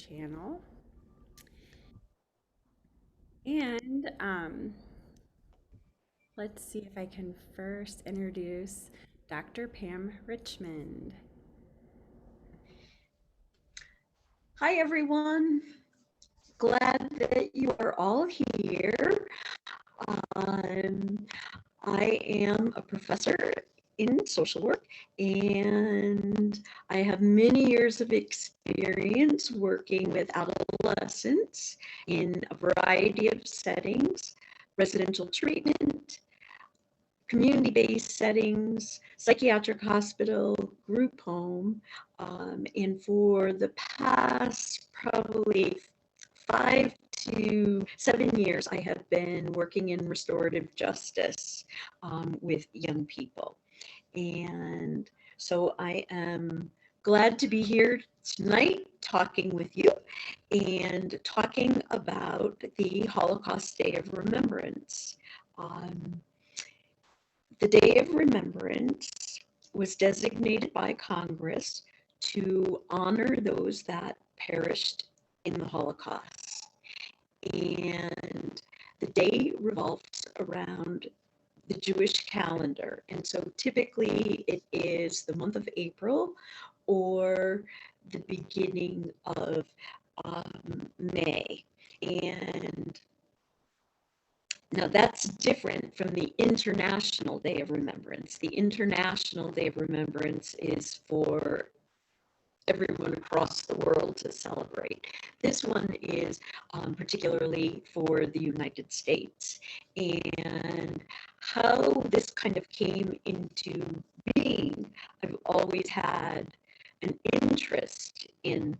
channel. And let's see if I can first introduce Dr. Pam Richmond. Hi, everyone. Glad that you are all here. Um, I am a professor in social work, and I have many years of experience working with adolescents in a variety of settings, residential treatment, community-based settings, psychiatric hospital, group home, and for the past probably 5 to 7 years, I have been working in restorative justice with young people. And so I am glad to be here tonight talking with you and talking about the Holocaust Day of Remembrance. Um, the Day of Remembrance was designated by Congress to honor those that perished in the Holocaust. And the day revolves around the Jewish calendar. And so typically it is the month of April or the beginning of May. And now that's different from the International Day of Remembrance. The International Day of Remembrance is for everyone across the world to celebrate. This one is particularly for the United States. And how this kind of came into being, I've always had an interest in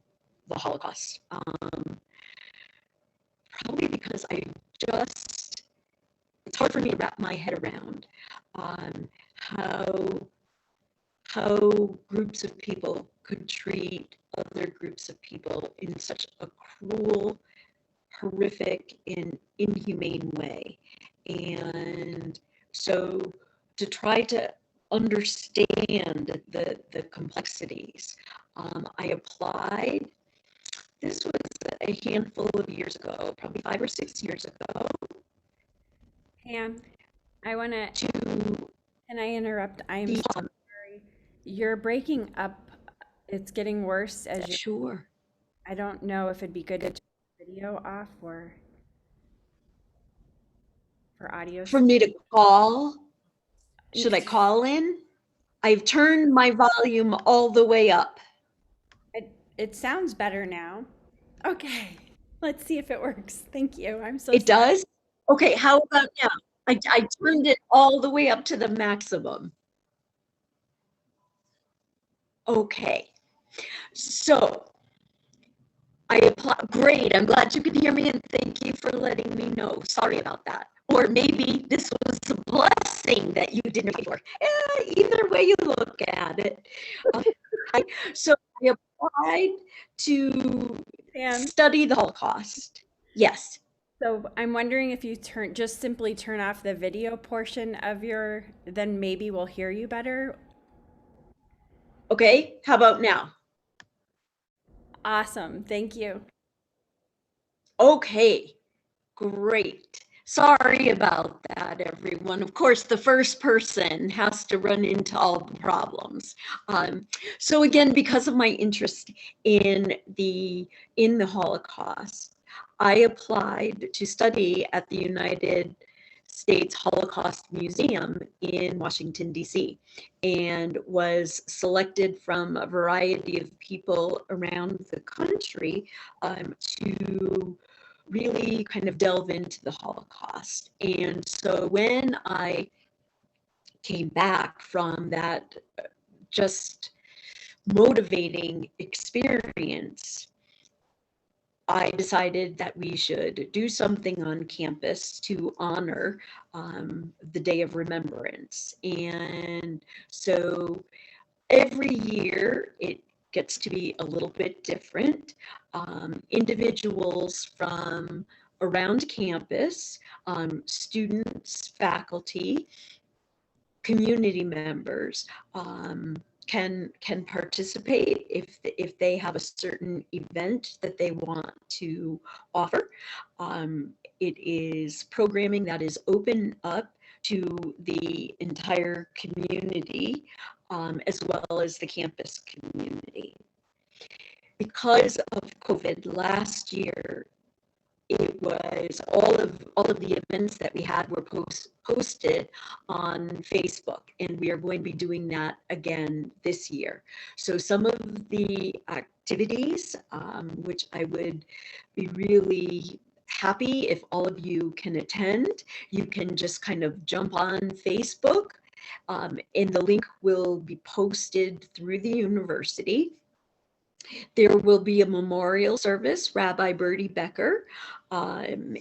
the Holocaust. Probably because it's hard for me to wrap my head around how groups of people could treat other groups of people in such a cruel, horrific, and inhumane way. And so to try to understand the complexities, I applied. This was a handful of years ago, probably 5 or 6 years ago. Pam, I want to, To can I interrupt? I'm the so sorry. You're breaking up. It's getting worse as you're, sure. I don't know if it'd be good to turn the video off or for audio. For me to call, should I call in? I've turned my volume all the way up. It sounds better now. Okay, let's see if it works. Thank you. I'm so It sorry. does? Okay, how about now? I turned it all the way up to the maximum. Okay, so I apply. Great, I'm glad you can hear me and thank you for letting me know. Sorry about that. Or maybe this was a blessing that you didn't pay for. Either way you look at it. So I applied to Pam, study the Holocaust. Yes. so I'm wondering if you just simply turn off the video portion of then maybe we'll hear you better. Okay, how about now? Awesome. Thank you. Okay, great. Sorry about that, everyone. Of course, the first person has to run into all the problems. So again, because of my interest in the Holocaust, I applied to study at the United States Holocaust Museum in Washington, D.C., and was selected from a variety of people around the country to really kind of delve into the Holocaust. And so when I came back from that just motivating experience, I decided that we should do something on campus to honor the Day of Remembrance. And so every year it gets to be a little bit different. Individuals from around campus, students, faculty, community members, can participate if they have a certain event that they want to offer. It is programming that is open up to the entire community, as well as the campus community. Because of COVID last year, it was all of the events that we had were posted on Facebook, and we are going to be doing that again this year. So some of the activities, which I would be really happy if all of you can attend, you can just kind of jump on Facebook, and the link will be posted through the university. There will be a memorial service. Rabbi Bertie Becker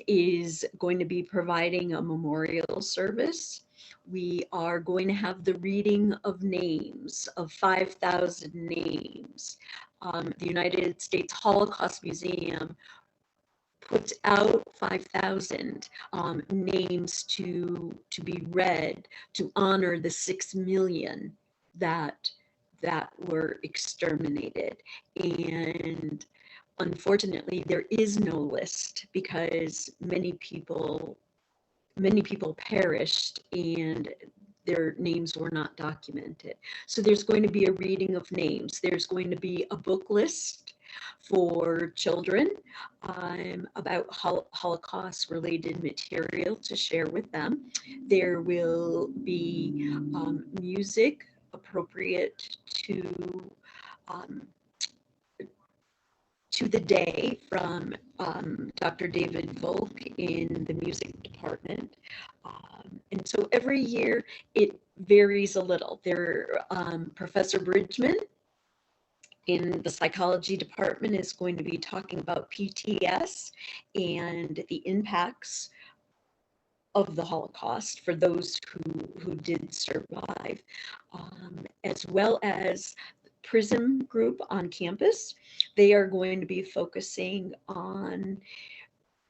is going to be providing a memorial service. We are going to have the reading of names, of 5,000 names. The United States Holocaust Museum puts out 5,000 names to be read to honor the 6 million that were exterminated. And unfortunately, there is no list because many people perished and their names were not documented. So there's going to be a reading of names. There's going to be a book list for children about Holocaust related material to share with them. There will be music appropriate to the day from Dr. David Volk in the music department. And so every year it varies a little. Professor Bridgman in the psychology department is going to be talking about PTS and the impacts of the Holocaust for those who did survive, as well as PRISM group on campus. They are going to be focusing on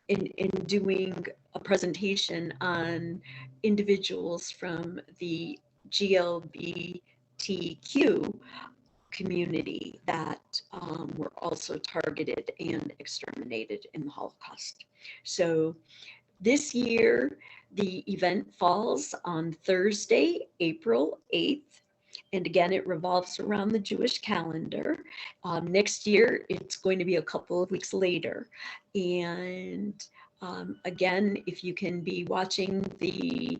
in doing a presentation on individuals from the GLBTQ community that were also targeted and exterminated in the Holocaust. So this year, the event falls on Thursday, April 8th. And again, it revolves around the Jewish calendar. Next year, it's going to be a couple of weeks later. And again, if you can be watching the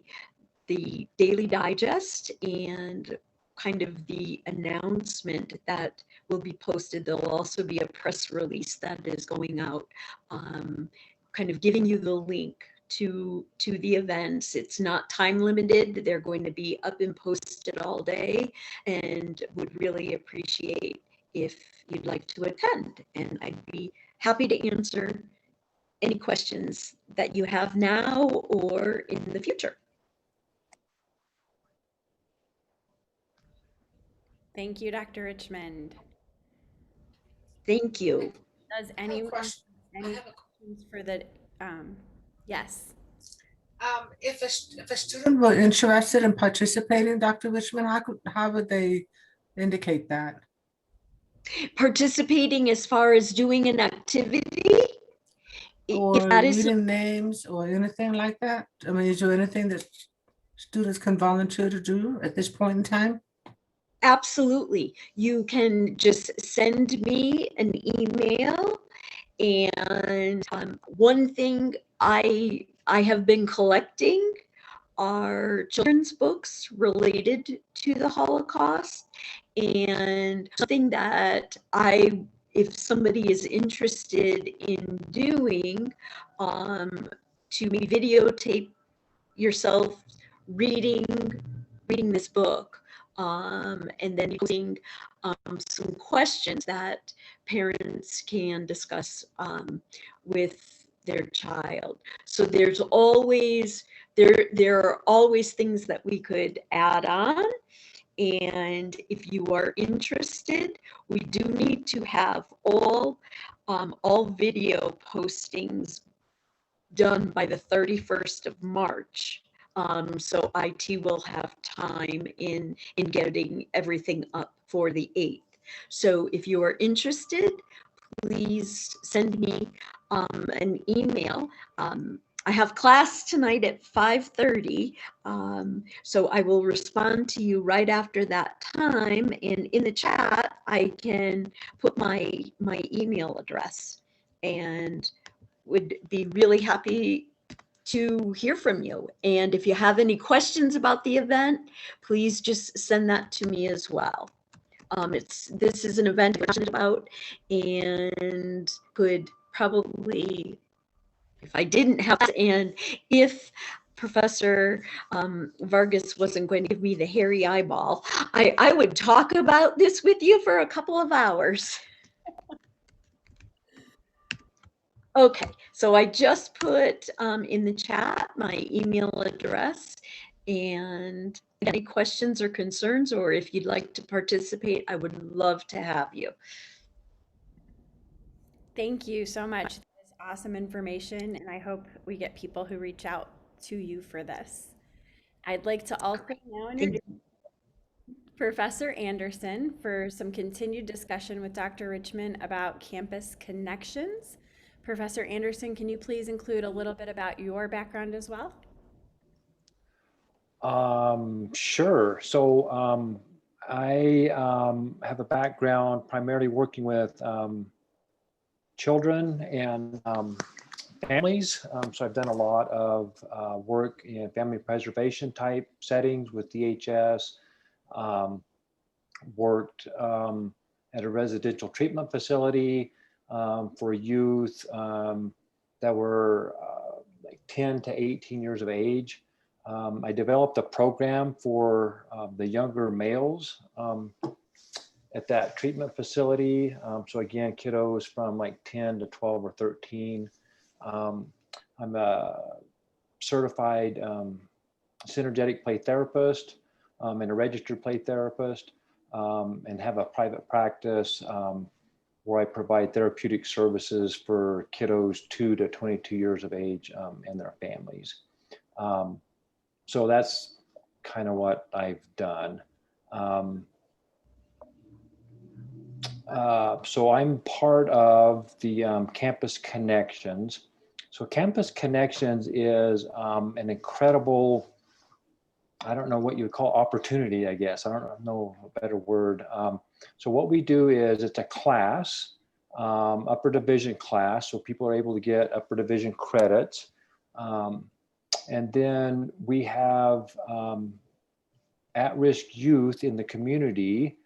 Daily Digest and kind of the announcement that will be posted, there'll also be a press release that is going out, kind of giving you the link to the events. It's not time limited. They're going to be up and posted all day, and would really appreciate if you'd like to attend. And I'd be happy to answer any questions that you have now or in the future. Thank you, Dr. Richmond. Thank you. Does anyone have any questions for the, yes. If a student were interested in participating, Dr. Richmond, how would they indicate that? Participating as far as doing an activity? Or If that is reading names or anything like that? I mean, is there anything that students can volunteer to do at this point in time? absolutely, you can just send me an email. And one thing I have been collecting are children's books related to the Holocaust, and something that if somebody is interested in doing, to maybe videotape yourself reading this book, and then using some questions that parents can discuss with their child. So there's always there are always things that we could add on. And if you are interested, we do need to have all video postings done by the 31st of March So IT will have time in getting everything up for the 8th. So if you are interested, please send me an email. I have class tonight at 5:30, so I will respond to you right after that time. And in the chat, I can put my email address, and would be really happy to hear from you. And if you have any questions about the event, please just send that to me as well. This is an event I'm passionate about, and could probably, if I didn't have, and if Professor Vargas wasn't going to give me the hairy eyeball, I would talk about this with you for a couple of hours. Okay, so I just put in the chat my email address, and any questions or concerns, or if you'd like to participate, I would love to have you. Thank you so much. That is awesome information, and I hope we get people who reach out to you for this. I'd like to also now introduce Professor Anderson for some continued discussion with Dr. Richmond about campus connections. Professor Anderson, can you please include a little bit about your background as well? Sure. So I have a background primarily working with children and families. So I've done a lot of work in family preservation type settings with DHS, worked at a residential treatment facility for youth that were like 10 to 18 years of age. I developed a program for the younger males at that treatment facility. So again, kiddos from like 10 to 12 or 13. I'm a certified synergetic play therapist and a registered play therapist, and have a private practice where I provide therapeutic services for kiddos 2 to 22 years of age and their families. So that's kind of what I've done. So I'm part of the Campus Connections. So Campus Connections is an incredible, I don't know what you would call opportunity, I guess. I don't know a better word. So what we do is it's a class, upper division class. So people are able to get upper division credits. And then we have at-risk youth in the community.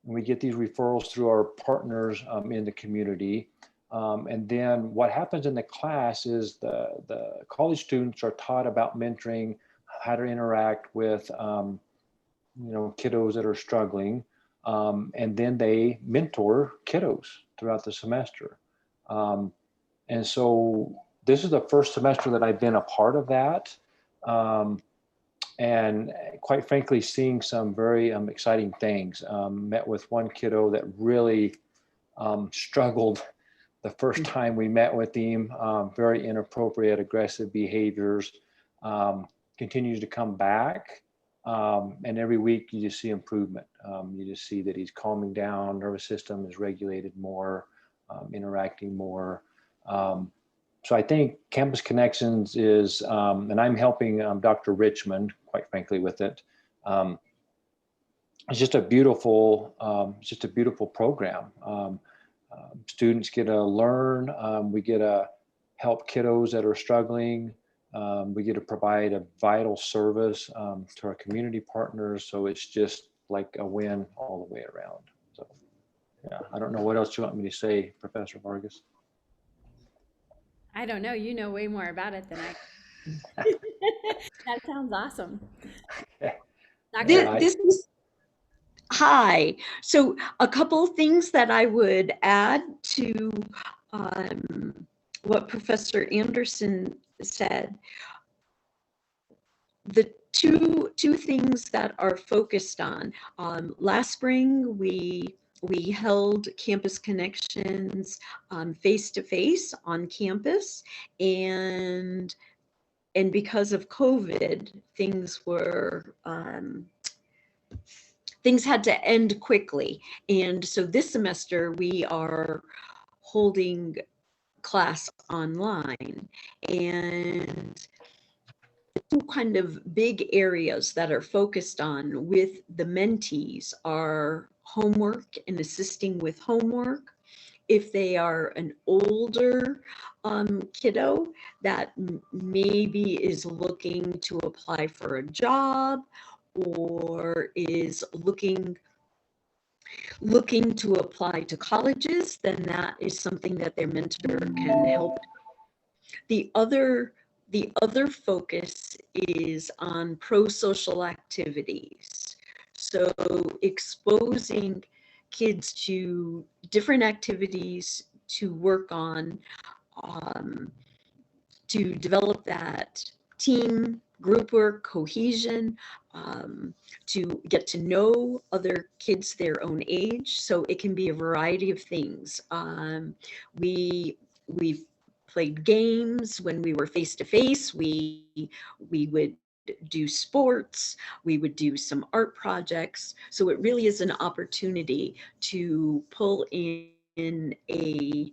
We get these referrals through our partners in the community. And then what happens in the class is the college students are taught about mentoring, how to interact with kiddos that are struggling. And then they mentor kiddos throughout the semester. And so this is the first semester that I've been a part of that. And quite frankly, seeing some very exciting things. Met with one kiddo that really struggled the first time we met with him. Very inappropriate, aggressive behaviors. Continues to come back. And every week you just see improvement. You just see that he's calming down, nervous system is regulated more, interacting more. So I think Campus Connections is, and I'm helping Dr. Richmond, quite frankly, with it. It's just a beautiful program. Students get to learn. We get to help kiddos that are struggling. We get to provide a vital service to our community partners. So it's just like a win all the way around. So yeah, I don't know what else you want me to say, Professor Vargas. I don't know. You know way more about it than I. That sounds awesome. This is hi. So a couple of things that I would add to what Professor Anderson said. The two things that are focused on. Last spring, we held Campus Connections face-to-face on campus, and and because of COVID, things had to end quickly. And so this semester we are holding class online, and two kind of big areas that are focused on with the mentees are homework and assisting with homework. If they are an older kiddo that maybe is looking to apply for a job or is looking to apply to colleges, then that is something that their mentor can help. The other focus is on pro-social activities. So exposing kids to different activities to work on, to develop that team, group work, cohesion, to get to know other kids their own age. So it can be a variety of things. We've played games when we were face to face. We would do sports. We would do some art projects. So it really is an opportunity to pull in a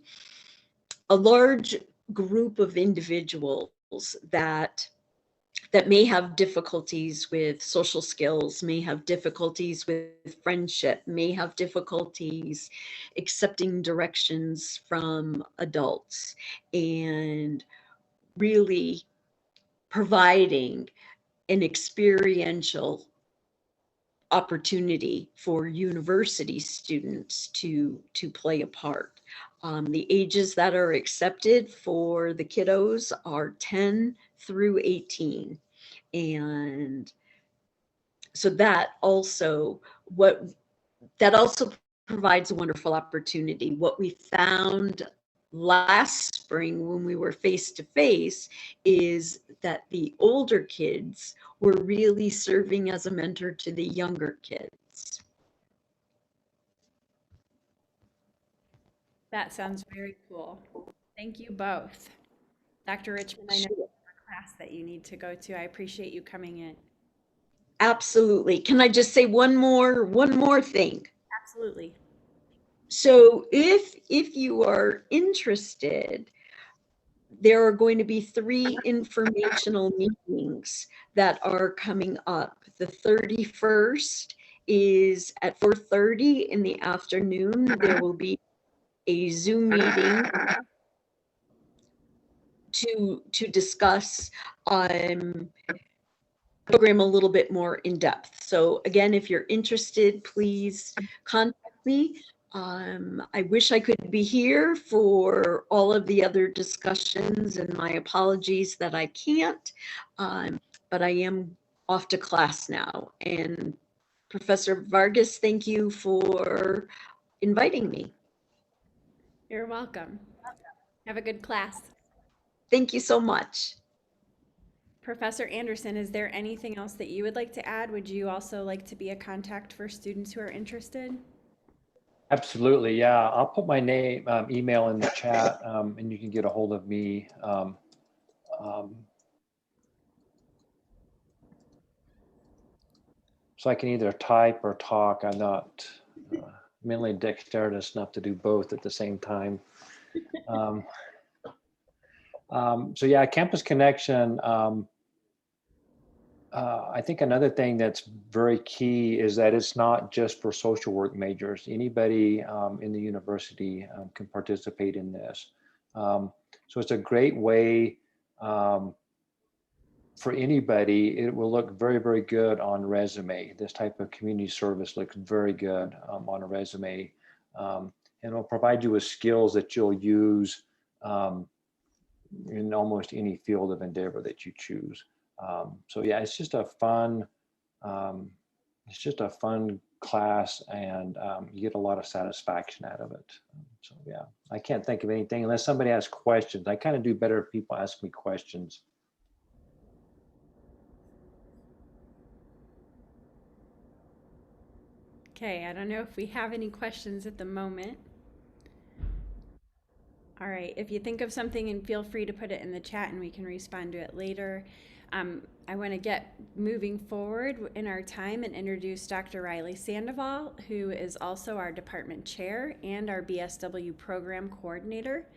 large group of individuals that may have difficulties with social skills, may have difficulties with friendship, may have difficulties accepting directions from adults, and really providing an experiential opportunity for university students to play a part. The ages that are accepted for the kiddos are 10 through 18. And so that also provides a wonderful opportunity. What we found last spring when we were face to face is that the older kids were really serving as a mentor to the younger kids. That sounds very cool. Thank you both. Dr. Richmond, I know you have a class that you need to go to. I appreciate you coming in. Absolutely. Can I just say one more thing? Absolutely. So if you are interested, there are going to be 3 informational meetings that are coming up. The 31st is at 4:30 in the afternoon. There will be a Zoom meeting to discuss program a little bit more in depth. So again, if you're interested, please contact me. I wish I could be here for all of the other discussions, and my apologies that I can't, but I am off to class now. And Professor Vargas, thank you for inviting me. You're welcome. Have a good class. Thank you so much. Professor Anderson, is there anything else that you would like to add? Would you also like to be a contact for students who are interested? Absolutely, yeah. I'll put my name, email in the chat, and you can get a hold of me. So I can either type or talk. I'm not mentally dexterous enough to do both at the same time. So yeah, Campus Connection. I think another thing that's very key is that it's not just for social work majors. Anybody in the university can participate in this. So it's a great way for anybody. It will look very, very good on resume. This type of community service looks very good on a resume. And it'll provide you with skills that you'll use in almost any field of endeavor that you choose. So yeah, it's just a fun class, and you get a lot of satisfaction out of it. So yeah, I can't think of anything unless somebody has questions. I kind of do better if people ask me questions. Okay, I don't know if we have any questions at the moment. All right. If you think of something, and feel free to put it in the chat and we can respond to it later. I want to get moving forward in our time and introduce Dr. Riley Sandoval, who is also our department chair and our BSW program coordinator.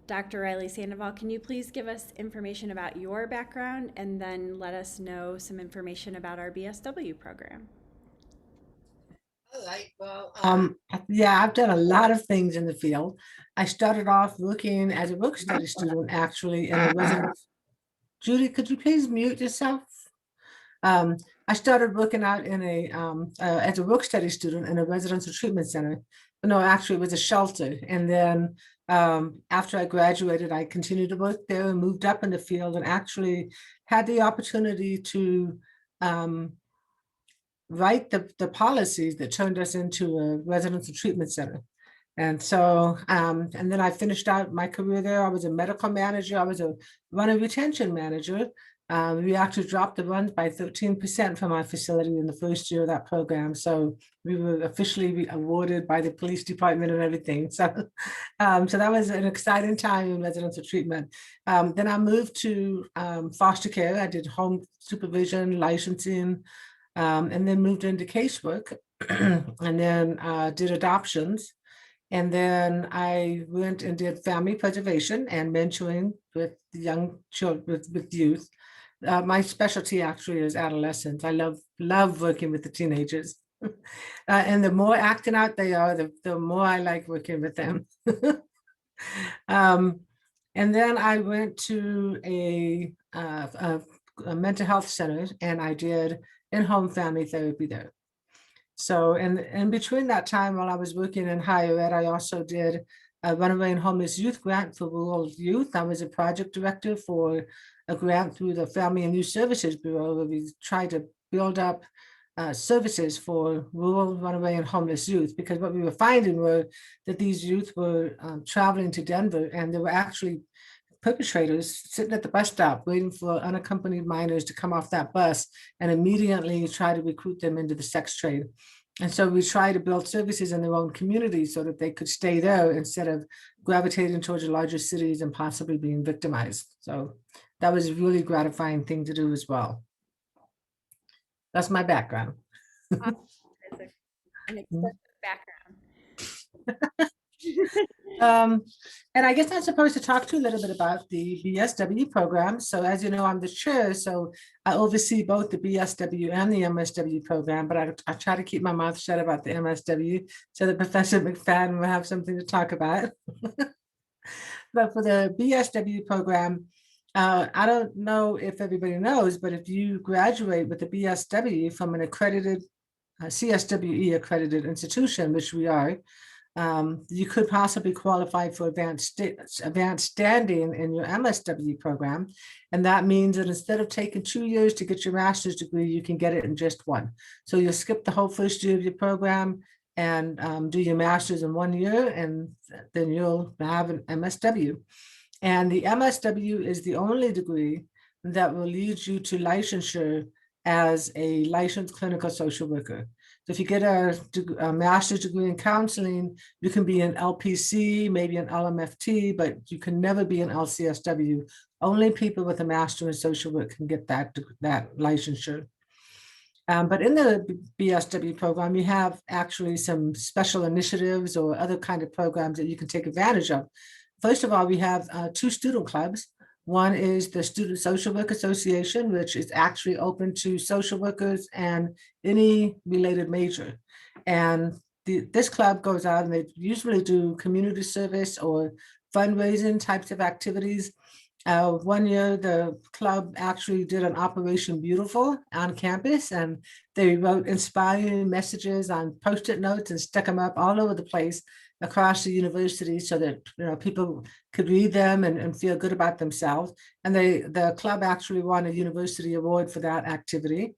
Dr. Riley Sandoval, can you please give us information about your background and then let us know some information about our BSW program? All right, well, yeah, I've done a lot of things in the field. I started off working as a work study student, actually, in a residence. Judy, could you please mute yourself? Um, I started working out in as a work study student in a residential treatment center. No, actually, it was a shelter. And then after I graduated, I continued to work there and moved up in the field and actually had the opportunity to write the policies that turned us into a residential treatment center. And so, and then I finished out my career there. I was a medical manager. I was a run and retention manager. We actually dropped the runs by 13% from our facility in the first year of that program. So we were officially awarded by the police department and everything. So, so that was an exciting time in residential treatment. Then I moved to foster care. I did home supervision, licensing, and then moved into casework, and then did adoptions. And then I went and did family preservation and mentoring with young children, with youth. My specialty actually is adolescents. I love working with the teenagers. And the more acting out they are, the more I like working with them. And then I went to a mental health center and I did in-home family therapy there. So, and in between that time, while I was working in higher ed, I also did a runaway and homeless youth grant for rural youth. I was a project director for a grant through the Family and Youth Services Bureau, where we tried to build up services for rural runaway and homeless youth, because what we were finding were that these youth were traveling to Denver, and there were actually perpetrators sitting at the bus stop waiting for unaccompanied minors to come off that bus and immediately try to recruit them into the sex trade. And so we try to build services in their own communities so that they could stay there instead of gravitating towards the larger cities and possibly being victimized. So that was a really gratifying thing to do as well. That's my background. Awesome. That's an extensive background. And I guess I'm supposed to talk to you a little bit about the BSW program. So as you know, I'm the chair, so I oversee both the BSW and the MSW program, but I try to keep my mouth shut about the MSW so that Professor McFadden will have something to talk about. But for the BSW program, I don't know if everybody knows, but if you graduate with the BSW from an accredited CSWE accredited institution, which we are, you could possibly qualify for advanced standing in your MSW program. And that means that instead of taking 2 years to get your master's degree, you can get it in just one. So you'll skip the whole first year of your program and do your master's in 1 year, and then you'll have an MSW. And the MSW is the only degree that will lead you to licensure as a licensed clinical social worker. So if you get a master's degree in counseling, you can be an LPC, maybe an LMFT, but you can never be an LCSW. Only people with a master in social work can get that licensure. But in the BSW program, you have actually some special initiatives or other kind of programs that you can take advantage of. First of all, we have 2 student clubs. One is the Student Social Work Association, which is actually open to social workers and any related major. And this club goes out and they usually do community service or fundraising types of activities. 1 year, the club actually did an Operation Beautiful on campus, and they wrote inspiring messages on Post-it notes and stuck them up all over the place across the university so that people could read them and feel good about themselves. And the club actually won a university award for that activity.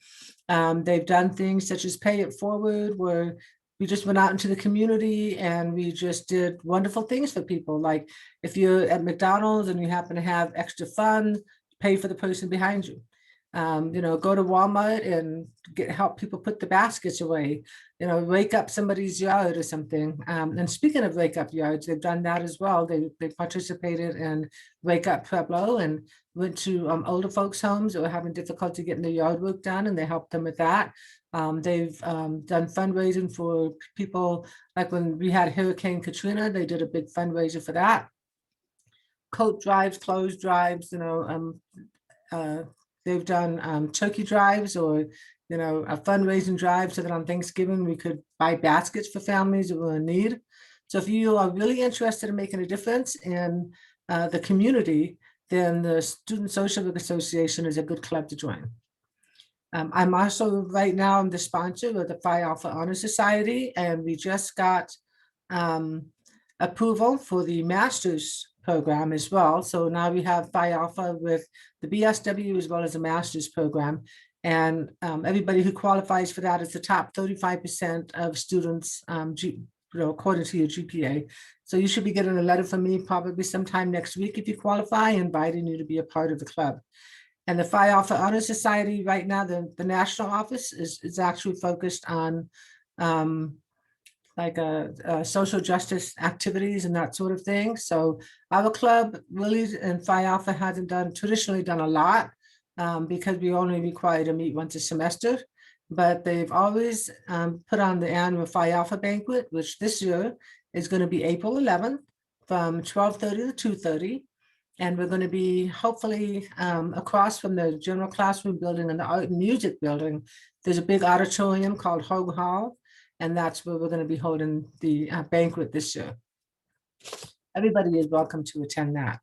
They've done things such as Pay It Forward, where we just went out into the community and we just did wonderful things for people. Like if you're at McDonald's and you happen to have extra funds, pay for the person behind you. Go to Walmart and help people put the baskets away, rake up somebody's yard or something. And speaking of rake up yards, they've done that as well. They participated in Wake Up Pueblo and went to older folks' homes that were having difficulty getting their yard work done, and they helped them with that. They've done fundraising for people, like when we had Hurricane Katrina, they did a big fundraiser for that. Coat drives, clothes drives, they've done turkey drives, or a fundraising drive, so that on Thanksgiving we could buy baskets for families that were in need. So if you are really interested in making a difference in the community, then the Student Social Work Association is a good club to join. I'm also right now I'm the sponsor of the Phi Alpha Honor Society, and we just got approval for the master's program as well. So now we have Phi Alpha with the BSW as well as a master's program. And everybody who qualifies for that is the top 35% of students, according to your GPA. So you should be getting a letter from me probably sometime next week if you qualify, inviting you to be a part of the club. And the Phi Alpha Honor Society right now, the national office is actually focused on social justice activities and that sort of thing. So our club really, and Phi Alpha hasn't traditionally done a lot because we only require to meet once a semester, but they've always put on the annual Phi Alpha banquet, which this year is going to be April 11th from 12:30 to 2:30. And we're going to be hopefully across from the general classroom building and the art and music building. There's a big auditorium called Hogue Hall, and that's where we're going to be holding the banquet this year. Everybody is welcome to attend that.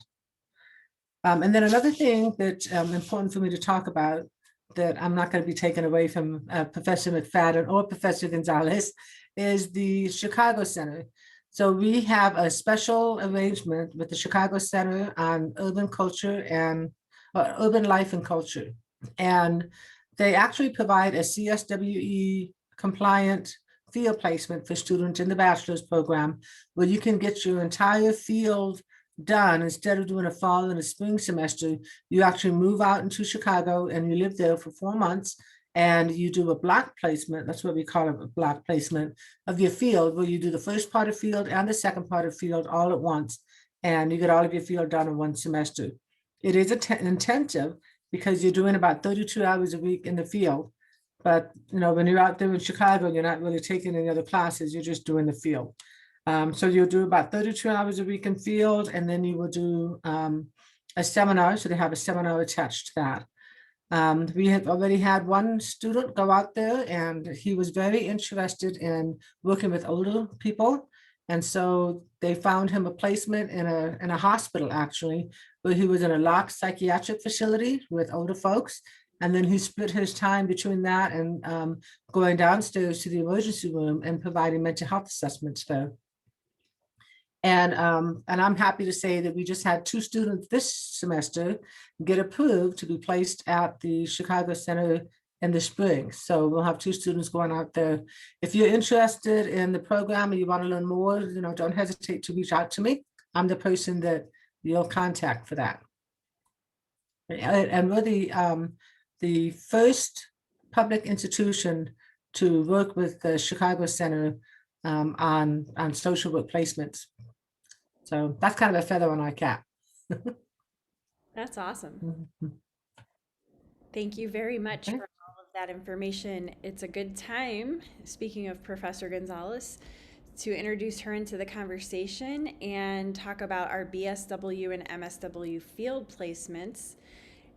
And then another thing that's important for me to talk about, that I'm not going to be taken away from Professor McFadden or Professor Gonzalez, is the Chicago Center. So we have a special arrangement with the Chicago Center on urban culture and urban life and culture. And they actually provide a CSWE compliant field placement for students in the bachelor's program, where you can get your entire field done. Instead of doing a fall and a spring semester, you actually move out into Chicago and you live there for 4 months, and you do a block placement. That's what we call a block placement of your field, where you do the first part of field and the second part of field all at once, and you get all of your field done in 1 semester. It is intensive because you're doing about 32 hours a week in the field. But when you're out there in Chicago, you're not really taking any other classes, you're just doing the field. So you'll do about 32 hours a week in field, and then you will do a seminar. So they have a seminar attached to that. We have already had one student go out there, and he was very interested in working with older people. And so they found him a placement in a hospital, actually, where he was in a locked psychiatric facility with older folks. And then he split his time between that and going downstairs to the emergency room and providing mental health assessments there. And I'm happy to say that we just had 2 students this semester get approved to be placed at the Chicago Center in the spring. So we'll have 2 students going out there. If you're interested in the program and you want to learn more, don't hesitate to reach out to me. I'm the person that you'll contact for that. And we're the first public institution to work with the Chicago Center on social work placements. So that's kind of a feather on our cap. That's awesome. Thank you very much for all of that information. It's a good time, speaking of Professor Gonzalez, to introduce her into the conversation and talk about our BSW and MSW field placements,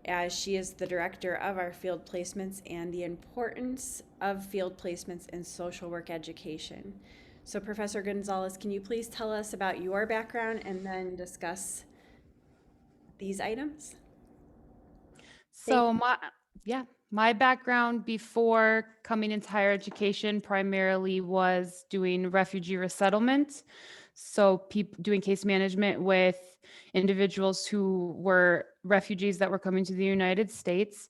as she is the director of our field placements and the importance of field placements in social work education. So Professor Gonzalez, can you please tell us about your background and then discuss these items? So my background before coming into higher education primarily was doing refugee resettlement. So doing case management with individuals who were refugees that were coming to the United States.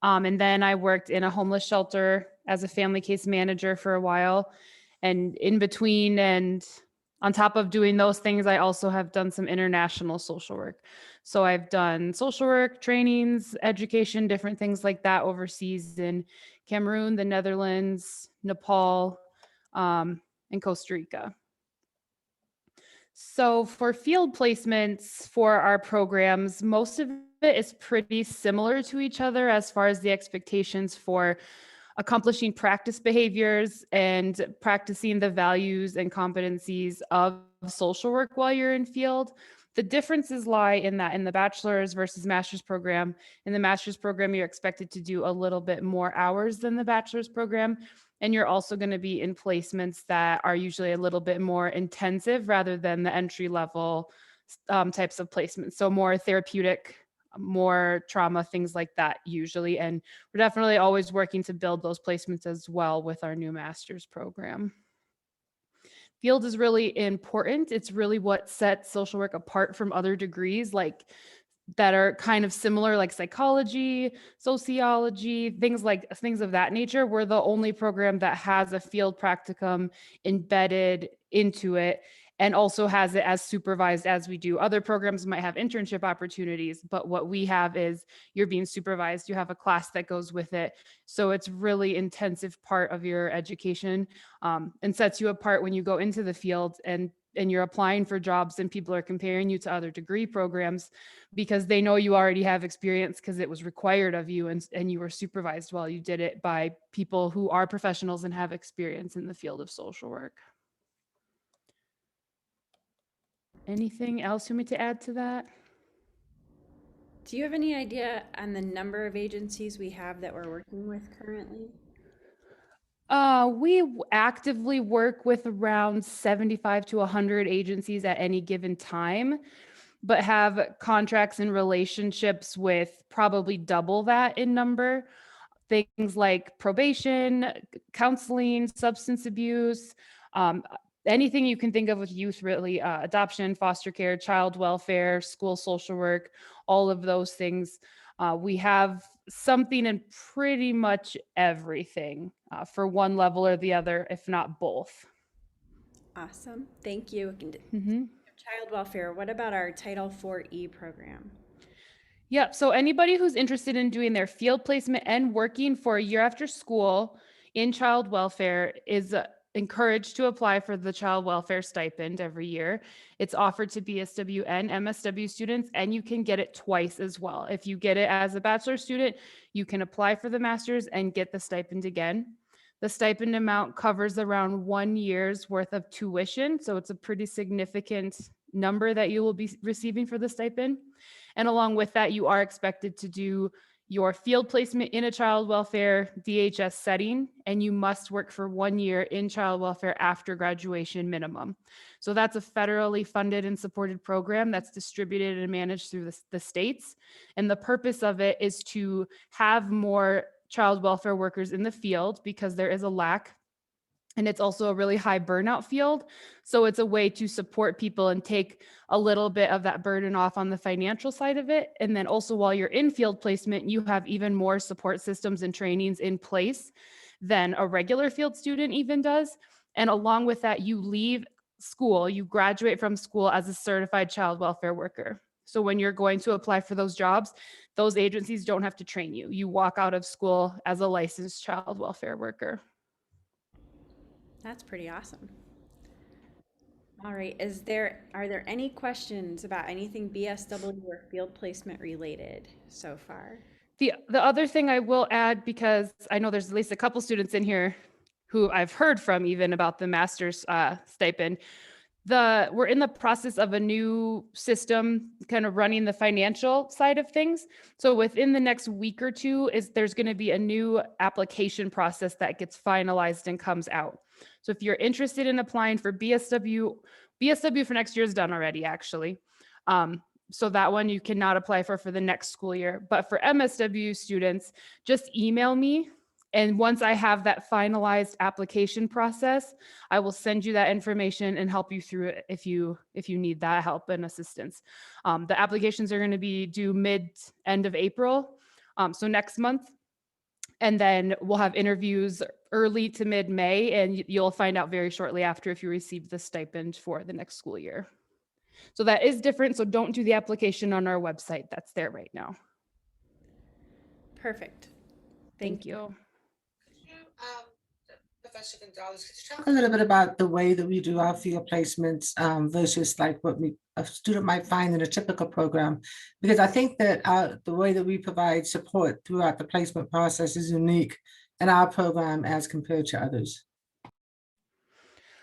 And then I worked in a homeless shelter as a family case manager for a while. And in between and On top of doing those things, I also have done some international social work. So I've done social work, trainings, education, different things like that overseas in Cameroon, the Netherlands, Nepal, and Costa Rica. So for field placements for our programs, most of it is pretty similar to each other as far as the expectations for accomplishing practice behaviors and practicing the values and competencies of social work while you're in field. The differences lie in that in the bachelor's versus master's program. In the master's program, you're expected to do a little bit more hours than the bachelor's program. And you're also going to be in placements that are usually a little bit more intensive rather than the entry level types of placements. So more therapeutic, more trauma, things like that usually. And we're definitely always working to build those placements as well with our new master's program. Field is really important. It's really what sets social work apart from other degrees like that are kind of similar, like psychology, sociology, things of that nature. We're the only program that has a field practicum embedded into it and also has it as supervised as we do. Other programs might have internship opportunities, but what we have is you're being supervised. You have a class that goes with it. So it's really intensive part of your education, and sets you apart when you go into the field and you're applying for jobs and people are comparing you to other degree programs because they know you already have experience because it was required of you and you were supervised while you did it by people who are professionals and have experience in the field of social work. Anything else you want me to add to that? Do you have any idea on the number of agencies we have that we're working with currently? We actively work with around 75 to 100 agencies at any given time, but have contracts and relationships with probably double that in number. Things like probation, counseling, substance abuse, anything you can think of with youth, really, adoption, foster care, child welfare, school social work, all of those things. We have something in pretty much everything for one level or the other, if not both. Awesome. Thank you. Mm-hmm. Child welfare. What about our Title IV-E program? Yep. So anybody who's interested in doing their field placement and working for a year after school in child welfare is encouraged to apply for the child welfare stipend every year. It's offered to BSW and MSW students, and you can get it twice as well. If you get it as a bachelor student, you can apply for the master's and get the stipend again. The stipend amount covers around 1 year's worth of tuition, so it's a pretty significant number that you will be receiving for the stipend. And along with that, you are expected to do your field placement in a child welfare DHS setting, and you must work for 1 year in child welfare after graduation minimum. So that's a federally funded and supported program that's distributed and managed through the states. And the purpose of it is to have more child welfare workers in the field because there is a lack. And it's also a really high burnout field. So it's a way to support people and take a little bit of that burden off on the financial side of it. And then also while you're in field placement, you have even more support systems and trainings in place than a regular field student even does. And along with that, you leave school, you graduate from school as a certified child welfare worker. So when you're going to apply for those jobs, those agencies don't have to train you. You walk out of school as a licensed child welfare worker. That's pretty awesome. All right, are there any questions about anything BSW or field placement related so far? The other thing I will add, because I know there's at least a couple students in here who I've heard from even about the master's stipend. We're in the process of a new system kind of running the financial side of things. So within the next week or two there's going to be a new application process that gets finalized and comes out. So if you're interested in applying for BSW for next year is done already, actually. So that one you cannot apply for the next school year. But for MSW students, just email me. And once I have that finalized application process, I will send you that information and help you through it if you need that help and assistance. The applications are going to be due end of April, so next month. And then we'll have interviews early to mid-May, and you'll find out very shortly after if you receive the stipend for the next school year. So that is different. So don't do the application on our website. That's there right now. Perfect. Thank you. Professor Gonzalez, could you talk a little bit about the way that we do our field placements versus like what a student might find in a typical program? Because I think that the way that we provide support throughout the placement process is unique in our program as compared to others.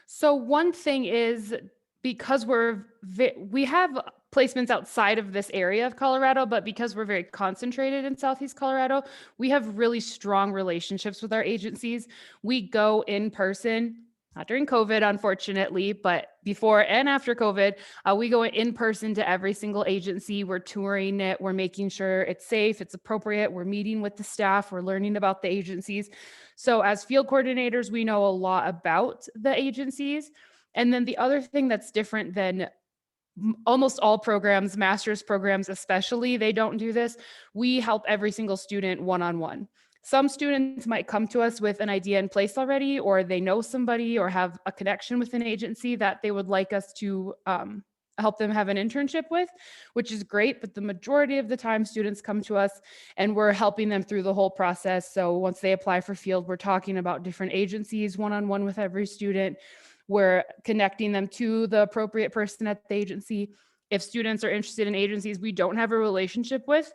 So one thing is, because we have placements outside of this area of Colorado, but because we're very concentrated in Southeast Colorado, we have really strong relationships with our agencies. We go in person, not during COVID, unfortunately, but before and after COVID, we go in person to every single agency. We're touring it. We're making sure it's safe, it's appropriate. We're meeting with the staff. We're learning about the agencies. So as field coordinators, we know a lot about the agencies. And then the other thing that's different than almost all programs, master's programs especially, they don't do this. We help every single student one-on-one. Some students might come to us with an idea in place already, or they know somebody or have a connection with an agency that they would like us to help them have an internship with, which is great. But the majority of the time, students come to us and we're helping them through the whole process. So once they apply for field, we're talking about different agencies one-on-one with every student. We're connecting them to the appropriate person at the agency. If students are interested in agencies we don't have a relationship with,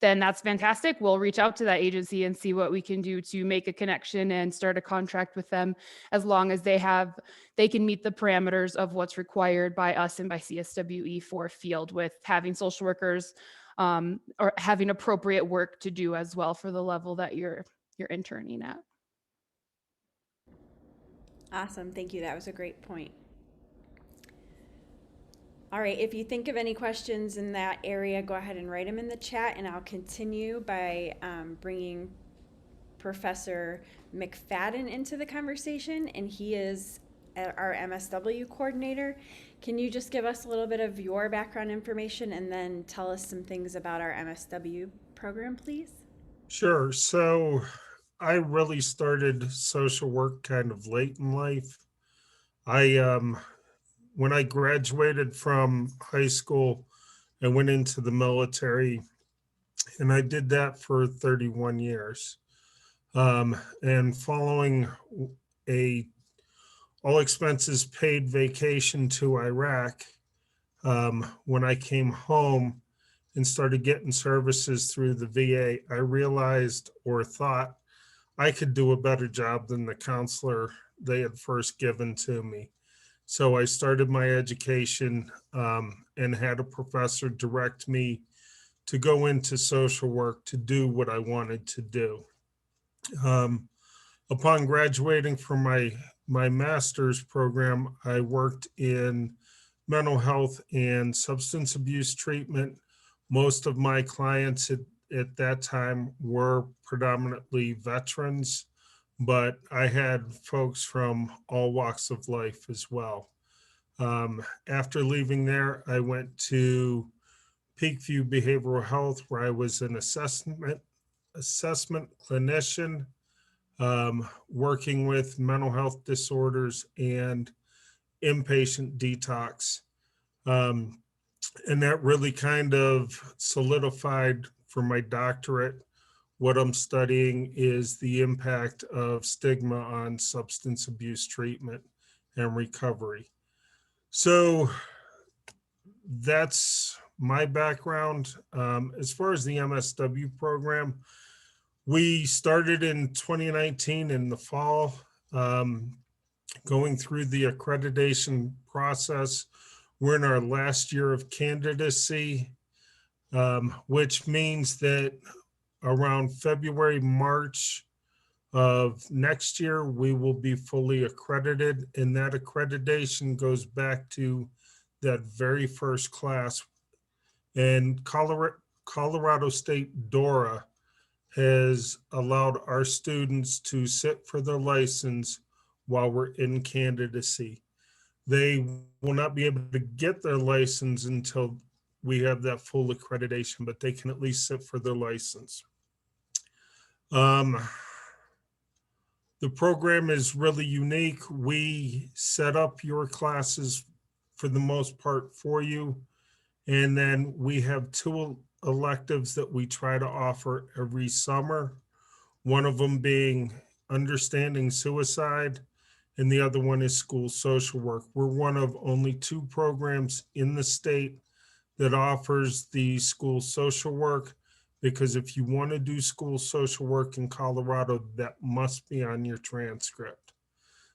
then that's fantastic. We'll reach out to that agency and see what we can do to make a connection and start a contract with them, as long as they can meet the parameters of what's required by us and by CSWE for field, with having social workers or having appropriate work to do as well for the level that you're interning at. Awesome. Thank you. That was a great point. All right. If you think of any questions in that area, go ahead and write them in the chat, and I'll continue by bringing Professor McFadden into the conversation, and he is our MSW coordinator. Can you just give us a little bit of your background information and then tell us some things about our MSW program, please? Sure. So I really started social work kind of late in life. When I graduated from high school, I went into the military, and I did that for 31 years. And following a all expenses paid vacation to Iraq, when I came home and started getting services through the VA, I realized or thought I could do a better job than the counselor they had first given to me. So I started my education and had a professor direct me to go into social work to do what I wanted to do. Upon graduating from my master's program, I worked in mental health and substance abuse treatment. Most of my clients at that time were predominantly veterans, but I had folks from all walks of life as well. After leaving there, I went to Peakview Behavioral Health, where I was an assessment clinician, working with mental health disorders and inpatient detox. And that really kind of solidified for my doctorate. What I'm studying is the impact of stigma on substance abuse treatment and recovery. So that's my background. As far as the MSW program, we started in 2019 in the fall, going through the accreditation process. We're in our last year of candidacy, which means that around February, March of next year, we will be fully accredited. And that accreditation goes back to that very first class. And Colorado State DORA has allowed our students to sit for their license while we're in candidacy. They will not be able to get their license until we have that full accreditation, but they can at least sit for their license. Um, the program is really unique. We set up your classes for the most part for you. And then we have 2 electives that we try to offer every summer. One of them being understanding suicide, and the other one is school social work. We're one of only 2 programs in the state that offers the school social work, because if you want to do school social work in Colorado, that must be on your transcript.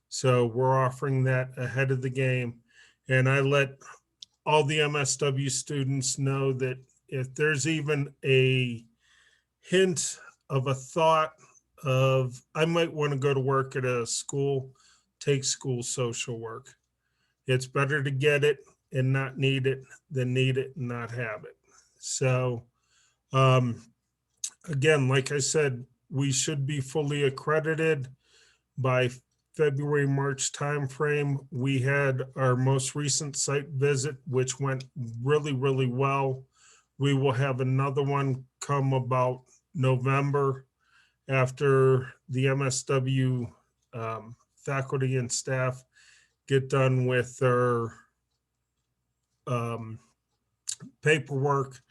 So we're offering that ahead of the game. And I let all the MSW students know that if there's even a hint of a thought of, I might want to go to work at a school, take school social work. It's better to get it and not need it than need it and not have it. So again, like I said, we should be fully accredited by February, March timeframe. We had our most recent site visit, which went really, really well. We will have another one come about November after the MSW faculty and staff get done with their paperwork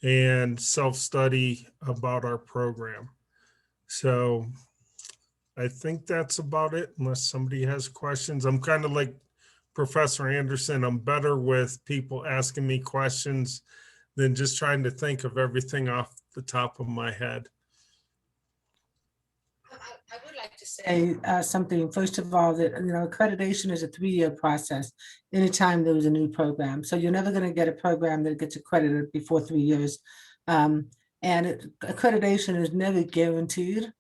and self-study about our program. So I think that's about it, unless somebody has questions. I'm kind of like Professor Anderson. I'm better with people asking me questions than just trying to think of everything off the top of my head. I would like to say something, first of all, that, accreditation is a 3-year process anytime there was a new program. So you're never going to get a program that gets accredited before 3 years. And accreditation is never guaranteed,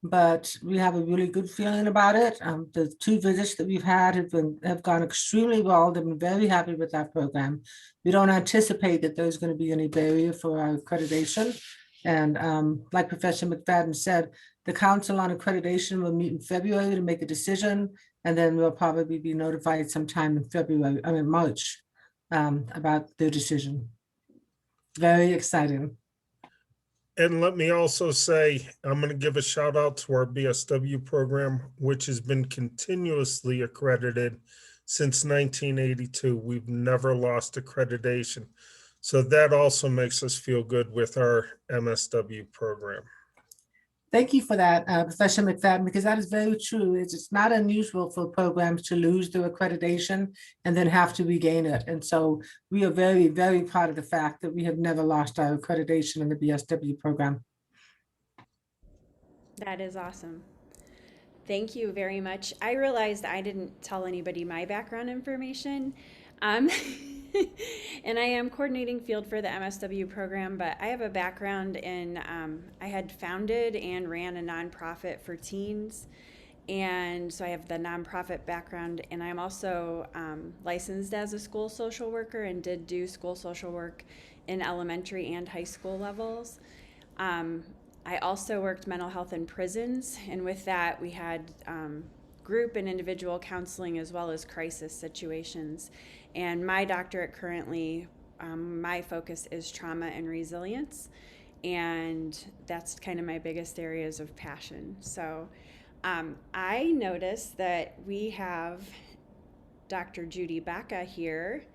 but we have a really good feeling about it. The 2 visits that we've had have gone extremely well. They've been very happy with our program. We don't anticipate that there's going to be any barrier for our accreditation. And like Professor McFadden said, the Council on Accreditation will meet in February to make a decision, and then we'll probably be notified sometime in March about their decision. Very exciting. And let me also say, I'm going to give a shout out to our BSW program, which has been continuously accredited since 1982. We've never lost accreditation. So that also makes us feel good with our MSW program. Thank you for that, Professor McFadden, because that is very true. It's not unusual for programs to lose their accreditation and then have to regain it. And so we are very, very proud of the fact that we have never lost our accreditation in the BSW program. That is awesome. Thank you very much. I realized I didn't tell anybody my background information. And I am coordinating field for the MSW program, but I have a background in, I had founded and ran a nonprofit for teens. And so I have the nonprofit background, and I'm also licensed as a school social worker and did do school social work in elementary and high school levels. I also worked mental health in prisons, and with that we had group and individual counseling as well as crisis situations. And my doctorate currently, my focus is trauma and resilience, and that's kind of my biggest areas of passion. So I noticed that we have Dr. Judy Baca here,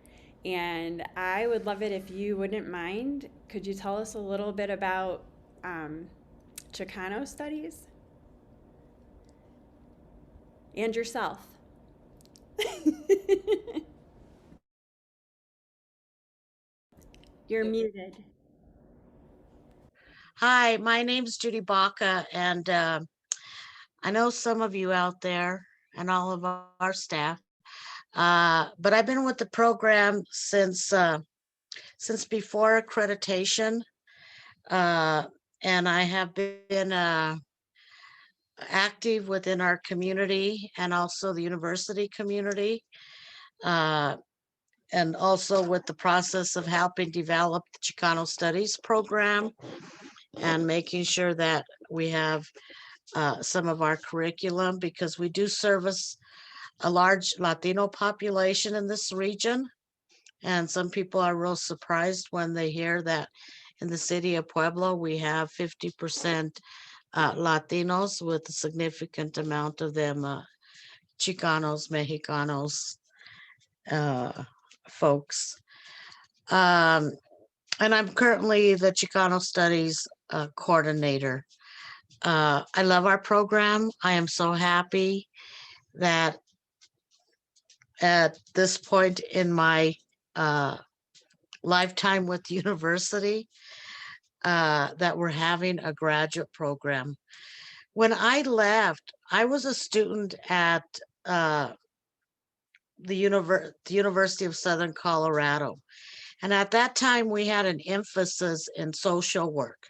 and I would love it if you wouldn't mind. Could you tell us a little bit about Chicano studies and yourself? You're muted. Hi, my name is Judy Baca, and I know some of you out there and all of our staff, but I've been with the program since before accreditation, and I have been active within our community and also the university community, and also with the process of helping develop the Chicano Studies program and making sure that we have some of our curriculum, because we do service a large Latino population in this region. And some people are real surprised when they hear that in the city of Pueblo, we have 50% Latinos, with a significant amount of them Chicanos, Mexicanos, folks. And I'm currently the Chicano Studies coordinator. I love our program. I am so happy that at this point in my lifetime with the university, that we're having a graduate program. When I left, I was a student at the University of Southern Colorado. And at that time, we had an emphasis in social work.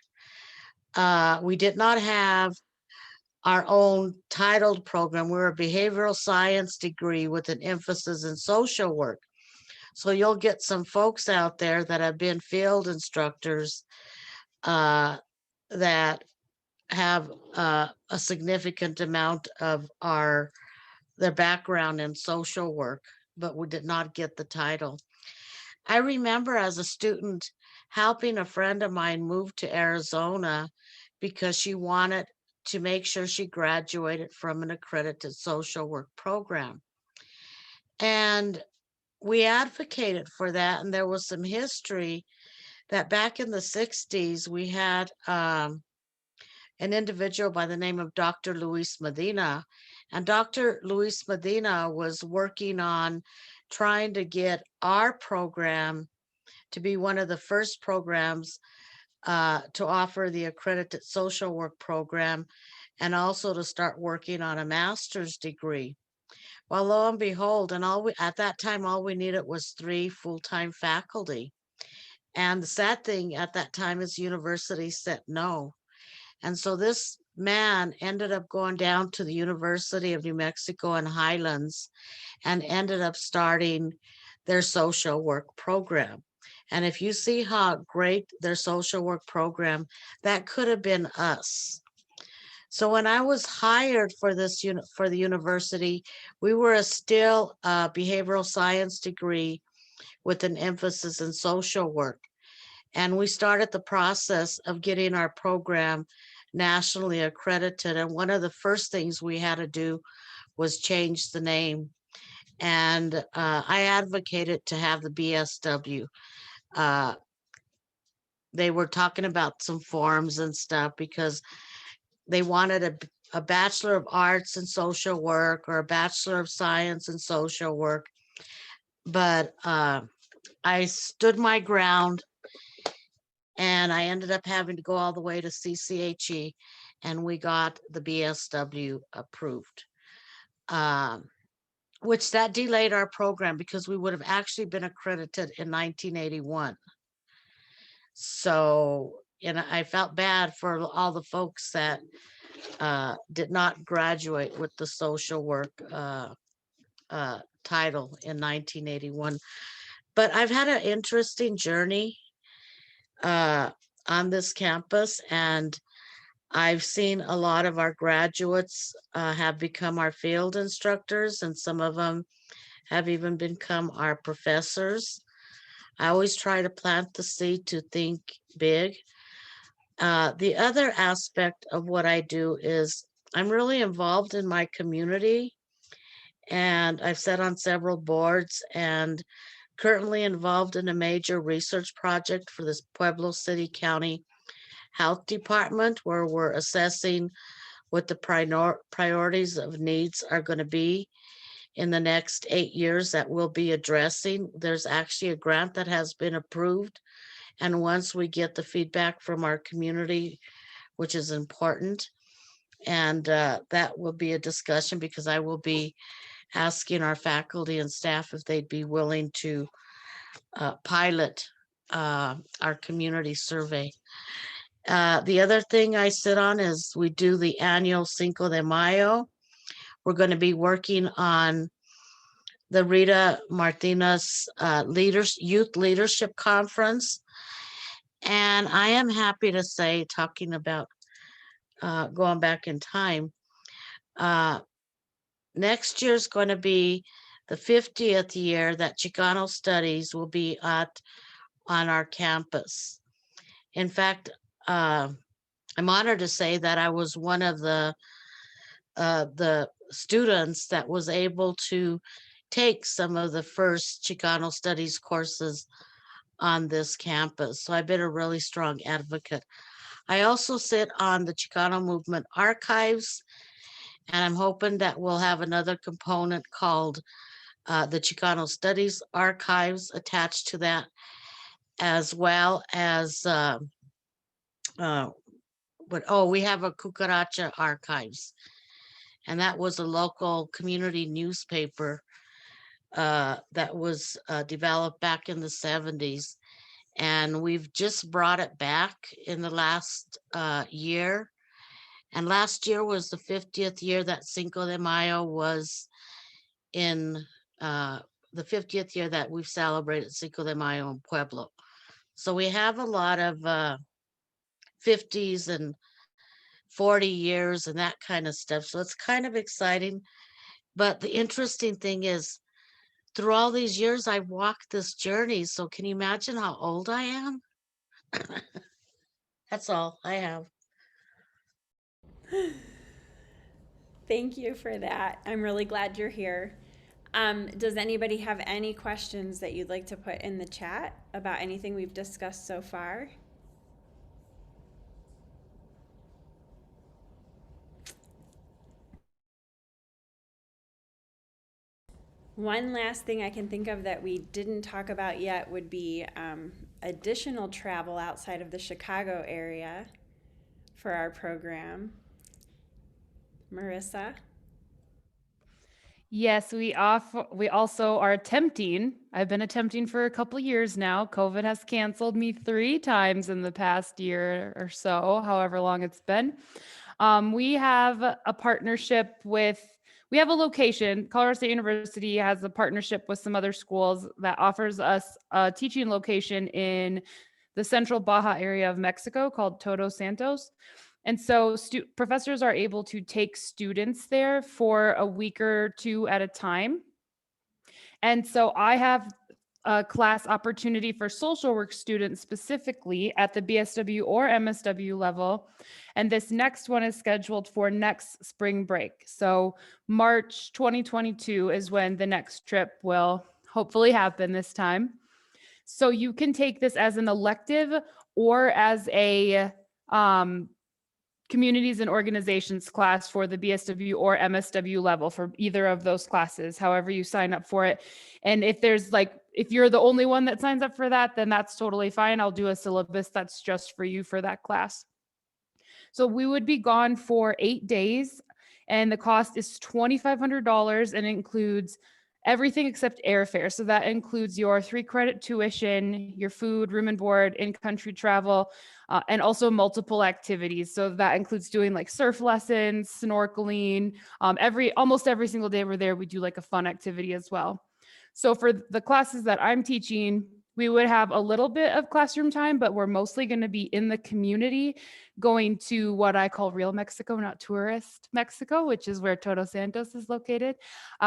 We did not have our own titled program. We were a behavioral science degree with an emphasis in social work. So you'll get some folks out there that have been field instructors that have a significant amount of their background in social work, but we did not get the title. I remember as a student helping a friend of mine move to Arizona because she wanted to make sure she graduated from an accredited social work program. And we advocated for that. And there was some history that back in the 60s, we had an individual by the name of Dr. Luis Medina. And Dr. Luis Medina was working on trying to get our program to be one of the first programs to offer the accredited social work program, and also to start working on a master's degree. Well, lo and behold, and at that time, all we needed was 3 full-time faculty. And the sad thing at that time is university said no. And so this man ended up going down to the University of New Mexico in Highlands and ended up starting their social work program. And if you see how great their social work program, that could have been us. So when I was hired for for the university, we were still a behavioral science degree with an emphasis in social work. And we started the process of getting our program nationally accredited. And one of the first things we had to do was change the name. And I advocated to have the BSW. They were talking about some forms and stuff because they wanted a Bachelor of Arts in Social Work or a Bachelor of Science in Social Work. But I stood my ground, and I ended up having to go all the way to CCHE, and we got the BSW approved, which that delayed our program because we would have actually been accredited in 1981. So, and I felt bad for all the folks that did not graduate with the social work title in 1981. But I've had an interesting journey on this campus, and I've seen a lot of our graduates have become our field instructors, and some of them have even become our professors. I always try to plant the seed to think big. The other aspect of what I do is I'm really involved in my community, and I've sat on several boards and currently involved in a major research project for this Pueblo City County Health Department, where we're assessing what the priorities of needs are going to be in the next 8 years that we'll be addressing. There's actually a grant that has been approved. And once we get the feedback from our community, which is important, and that will be a discussion because I will be asking our faculty and staff if they'd be willing to pilot our community survey. The other thing I sit on is we do the annual Cinco de Mayo. We're going to be working on the Rita Martinez Youth Leadership Conference. And I am happy to say, talking about going back in time, next year is going to be the 50th year that Chicano Studies will be on our campus. In fact, I'm honored to say that I was one of the students that was able to take some of the first Chicano studies courses on this campus. So I've been a really strong advocate. I also sit on the Chicano Movement Archives, and I'm hoping that we'll have another component called the Chicano Studies Archives attached to that, as well as we have a Cucaracha Archives, and that was a local community newspaper that was developed back in the 70s. And we've just brought it back in the last year. And last year was the 50th year that Cinco de Mayo was in the 50th year that we've celebrated Cinco de Mayo in Pueblo. So we have a lot of 50s and 40 years and that kind of stuff. So it's kind of exciting. But the interesting thing is, through all these years, I've walked this journey. So can you imagine how old I am? That's all I have. Thank you for that. I'm really glad you're here. Does anybody have any questions that you'd like to put in the chat about anything we've discussed so far? One last thing I can think of that we didn't talk about yet would be additional travel outside of the Chicago area for our program. Marissa? Yes, we also are attempting. I've been attempting for a couple years now. COVID has canceled me 3 times in the past year or so, however long it's been. We have a partnership with, we have a location. Colorado State University has a partnership with some other schools that offers us a teaching location in the central Baja area of Mexico called Todos Santos. And so professors are able to take students there for a week or 2 at a time. And so I have a class opportunity for social work students specifically at the BSW or MSW level. And this next one is scheduled for next spring break. So March 2022 is when the next trip will hopefully happen this time. So you can take this as an elective or as a communities and organizations class for the BSW or MSW level for either of those classes, however you sign up for it. And if you're the only one that signs up for that, then that's totally fine. I'll do a syllabus that's just for you for that class. So we would be gone for 8 days and the cost is $2,500 and includes everything except airfare. So that includes your 3-credit tuition, your food, room and board, in-country travel, and also multiple activities. So that includes doing like surf lessons, snorkeling. Almost every single day we're there, we do like a fun activity as well. So for the classes that I'm teaching, we would have a little bit of classroom time, but we're mostly going to be in the community going to what I call real Mexico, not tourist Mexico, which is where Todos Santos is located.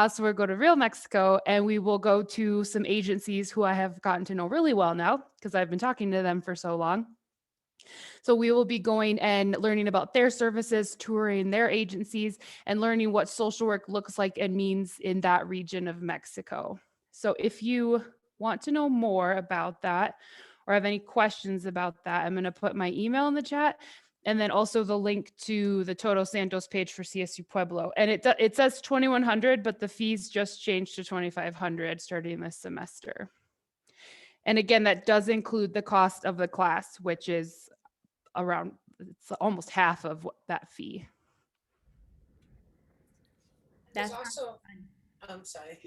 So we'll go to real Mexico and we will go to some agencies who I have gotten to know really well now because I've been talking to them for so long. So we will be going and learning about their services, touring their agencies, and learning what social work looks like and means in that region of Mexico. So if you want to know more about that or have any questions about that, I'm going to put my email in the chat and then also the link to the Todos Santos page for CSU Pueblo. And it says $2,100, but the fees just changed to $2,500 starting this semester. And again, that does include the cost of the class, which is it's almost half of that fee. That's also, I'm sorry.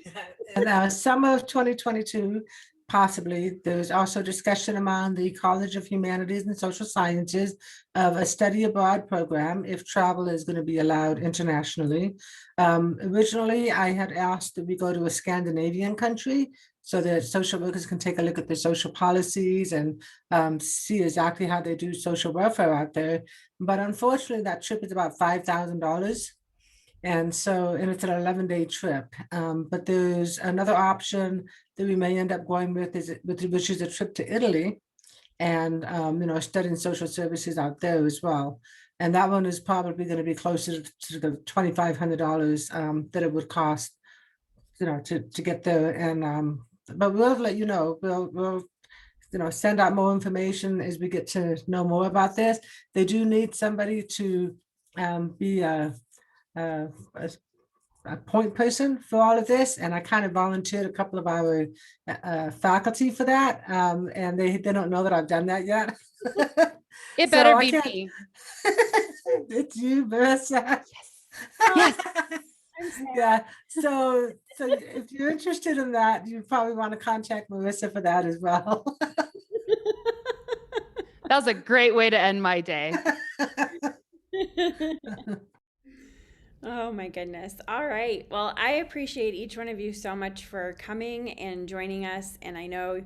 And summer of 2022, possibly, there's also discussion among the College of Humanities and Social Sciences of a study abroad program if travel is going to be allowed internationally. Originally, I had asked that we go to a Scandinavian country so that social workers can take a look at the social policies and see exactly how they do social welfare out there. But unfortunately, that trip is about $5,000. And so, and it's an 11-day trip. But there's another option that we may end up going with, which is a trip to Italy. and, studying social services out there as well. And that one is probably going to be closer to the $2,500 that it would cost, to get there. And but we'll let you know. We'll send out more information as we get to know more about this. They do need somebody to be a point person for all of this, and I kind of volunteered a couple of our faculty for that, and they don't know that I've done that yet. It So better I be can't- me. It's you, Marissa. Yes. I'm Sarah. Yeah. So if you're interested in that, you probably want to contact Marissa for that as well. That was a great way to end my day. Oh my goodness. All right. Well, I appreciate each one of you so much for coming and joining us. And I know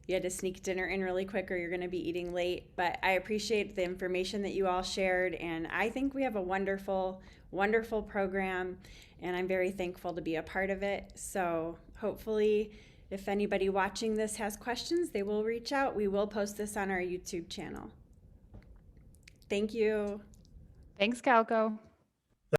you had to sneak dinner in really quick or you're going to be eating late, but I appreciate the information that you all shared. And I think we have a wonderful, wonderful program, and I'm very thankful to be a part of it. So hopefully, if anybody watching this has questions, they will reach out. We will post this on our YouTube channel. Thank you. Thanks, Calco.